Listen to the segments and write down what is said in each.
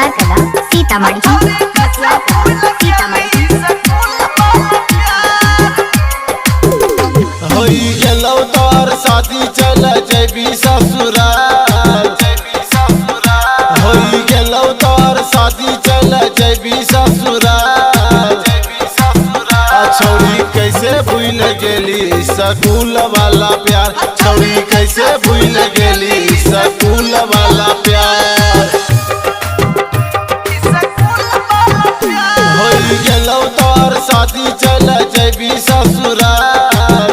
मसियार कला सीतामढ़ी होई गेलौ तोर शादी चल जेबी ससुराल होई गेलौ तोर शादी चल जेबी ससुराल छौरी कैसे भूल गेली स्कूल वाला प्यार छौरी कैसे भूल गेली स्कूल वाला प्यार होई गेलौ तोर शादी चल जेबी ससुराल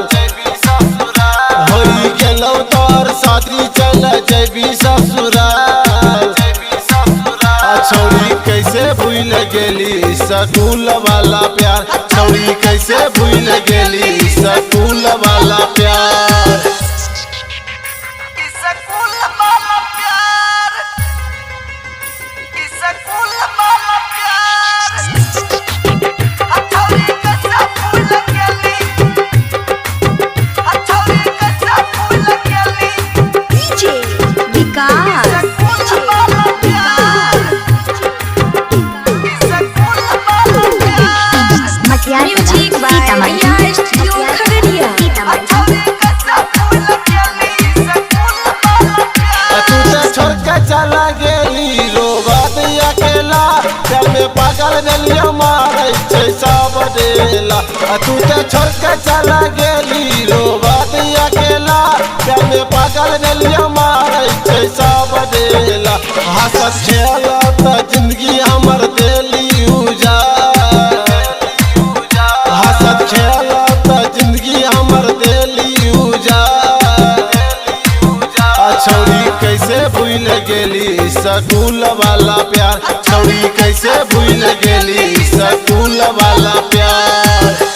होई गेलौ तोर शादी चल जेबी ससुराल छौरी कैसे भूल गेली स्कूल वाला प्यार छौरी कैसे भूल गेली स्कूल वाला प्यार चला गेली रोबत अकेला चल में पागल गलिया मारे छै सब डेला तू ते छोड़ के चला गेली रोबत अकेला चल में पागल गलिया मारे छै सब डेला हंसत खेलत जिंदगी हमर देली उजाड़ हंसत खेलत जिंदगी हमर देली उजाड़ छौरी कैसे भूल गेली स्कूल वाला प्यार छौरी कैसे भूल गेली स्कूल वाला प्यार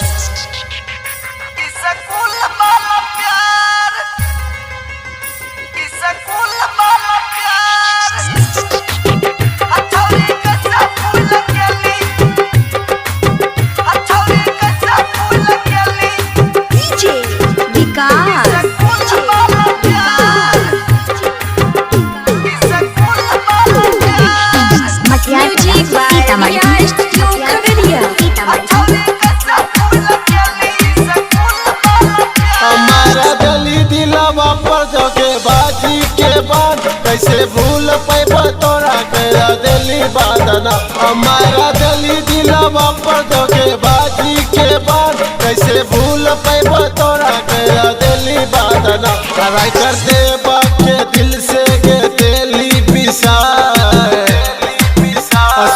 कैसे भूल पैबा तोरा करा दिली बादना हमारा दिली दिलवा पर धोखे बाजी के बाद कैसे भूल पैबा तोरा करा दिली बादना कराई कर देबा के दिल से के दिली बिसार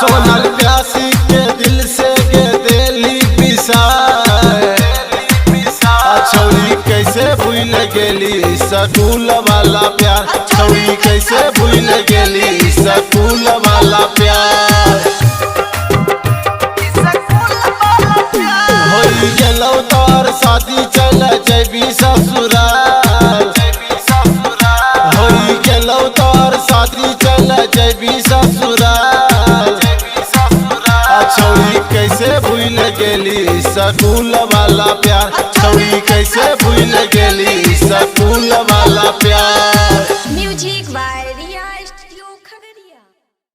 सोनल प्यासी के दिल से के दिली बिसार छौरी कैसे भूल गेली स्कूल वाला प्यार छौरी कैसे भूल गेली स्कूल वाला प्यार होई गेलौ तोर शादी चल जेबी ससुराल होई गेलौ तोर शादी चल जेबी ससुराल छौरी कैसे भूल गेली स्कूल वाला प्यार छौरी कैसे भूल गेली स्कूल वाला प्यार।